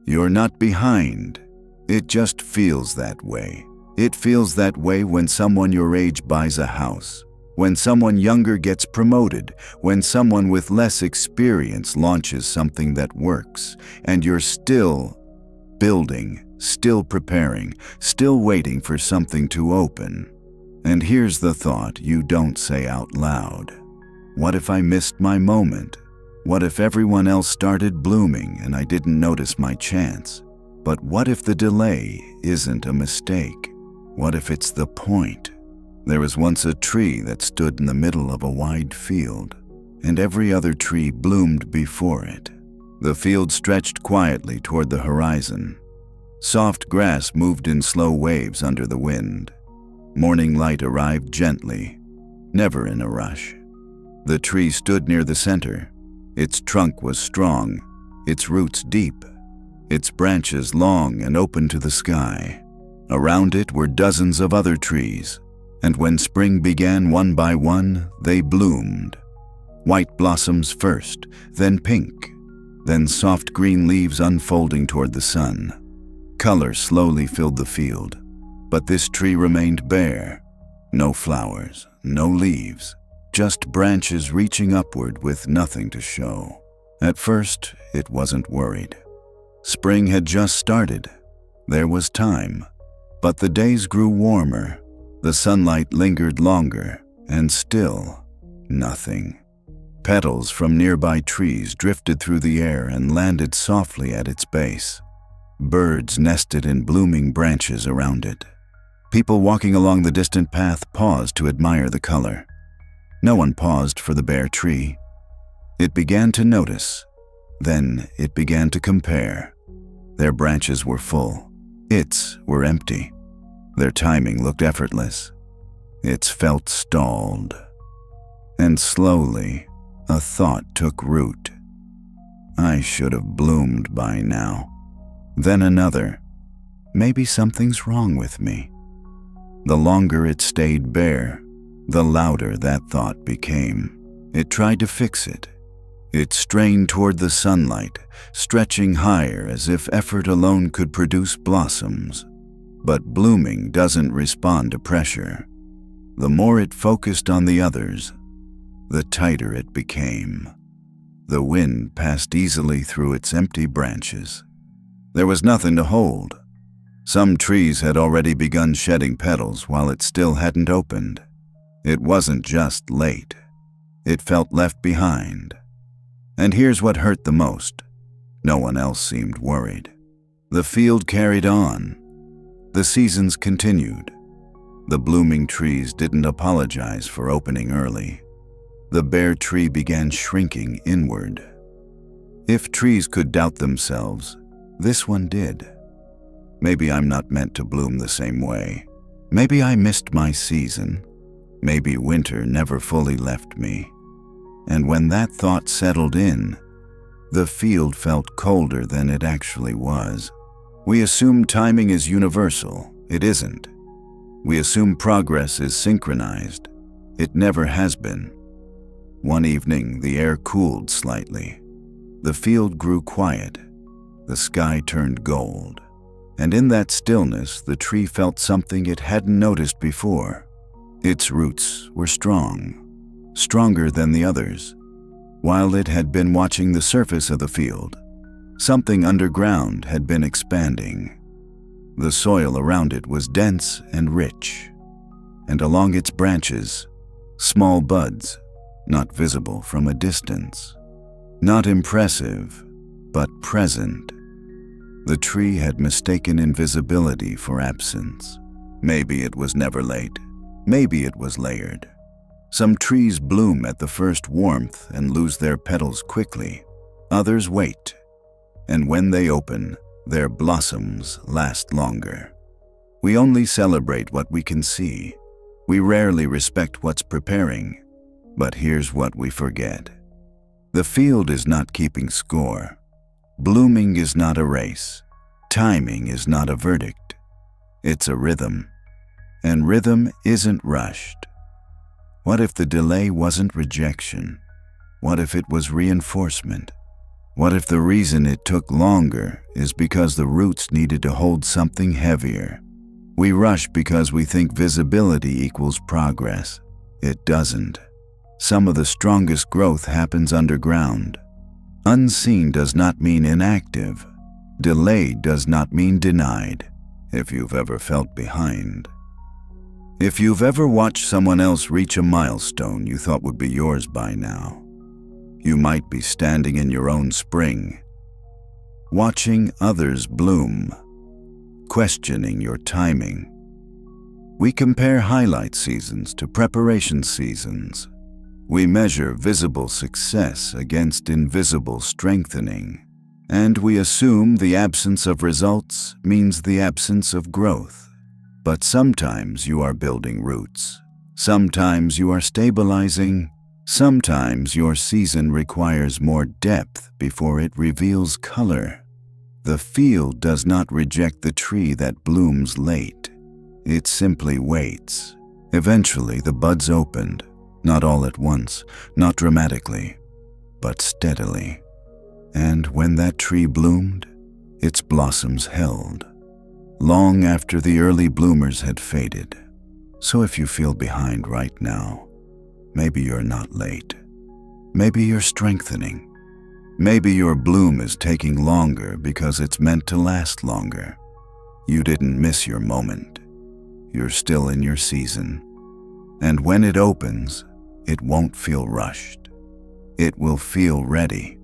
You're not behind. It just feels that way. It feels that way when someone your age buys a house, when someone younger gets promoted, when someone with less experience launches something that works, and you're still building, still preparing, still waiting for something to open. And here's the thought you don't say out loud. What if I missed my moment? What if everyone else started blooming and I didn't notice my chance? But what if the delay isn't a mistake? What if it's the point? There was once a tree that stood in the middle of a wide field, and every other tree bloomed before it. The field stretched quietly toward the horizon. Soft grass moved in slow waves under the wind. Morning light arrived gently, never in a rush. The tree stood near the center. Its trunk was strong, its roots deep, its branches long and open to the sky. Around it were dozens of other trees, and when spring began one by one, they bloomed. White blossoms first, then pink, then soft green leaves unfolding toward the sun. Color slowly filled the field, but this tree remained bare. No flowers, no leaves, just branches reaching upward with nothing to show. At first, it wasn't worried. Spring had just started. There was time. But the days grew warmer. The sunlight lingered longer, and still, nothing. Petals from nearby trees drifted through the air and landed softly at its base. Birds nested in blooming branches around it. People walking along the distant path paused to admire the color. No one paused for the bare tree. It began to notice. Then it began to compare. Their branches were full. Its were empty. Their timing looked effortless. Its felt stalled. And slowly, a thought took root. I should have bloomed by now. Then another. Maybe something's wrong with me. The longer it stayed bare, the louder that thought became. It tried to fix it. It strained toward the sunlight, stretching higher as if effort alone could produce blossoms. But blooming doesn't respond to pressure. The more it focused on the others, the tighter it became. The wind passed easily through its empty branches. There was nothing to hold. Some trees had already begun shedding petals while it still hadn't opened. It wasn't just late. It felt left behind. And here's what hurt the most. No one else seemed worried. The field carried on. The seasons continued. The blooming trees didn't apologize for opening early. The bare tree began shrinking inward. If trees could doubt themselves, this one did. Maybe I'm not meant to bloom the same way. Maybe I missed my season. Maybe winter never fully left me. And when that thought settled in, the field felt colder than it actually was. We assume timing is universal. It isn't. We assume progress is synchronized. It never has been. One evening, the air cooled slightly. The field grew quiet. The sky turned gold. And in that stillness, the tree felt something it hadn't noticed before. Its roots were strong, stronger than the others. While it had been watching the surface of the field, something underground had been expanding. The soil around it was dense and rich, and along its branches, small buds, not visible from a distance. Not impressive, but present. The tree had mistaken invisibility for absence. Maybe it was never late. Maybe it was layered. Some trees bloom at the first warmth and lose their petals quickly. Others wait, and when they open, their blossoms last longer. We only celebrate what we can see. We rarely respect what's preparing. But here's what we forget. The field is not keeping score. Blooming is not a race. Timing is not a verdict. It's a rhythm. And rhythm isn't rushed. What if the delay wasn't rejection? What if it was reinforcement? What if the reason it took longer is because the roots needed to hold something heavier? We rush because we think visibility equals progress. It doesn't. Some of the strongest growth happens underground. Unseen does not mean inactive. Delayed does not mean denied, if you've ever felt behind. If you've ever watched someone else reach a milestone you thought would be yours by now, you might be standing in your own spring, watching others bloom, questioning your timing. We compare highlight seasons to preparation seasons. We measure visible success against invisible strengthening, and we assume the absence of results means the absence of growth. But sometimes you are building roots. Sometimes you are stabilizing. Sometimes your season requires more depth before it reveals color. The field does not reject the tree that blooms late. It simply waits. Eventually the buds opened, not all at once, not dramatically, but steadily. And when that tree bloomed, its blossoms held, long after the early bloomers had faded. So if you feel behind right now, maybe you're not late. Maybe you're strengthening. Maybe your bloom is taking longer because it's meant to last longer. You didn't miss your moment. You're still in your season. And when it opens, it won't feel rushed. It will feel ready.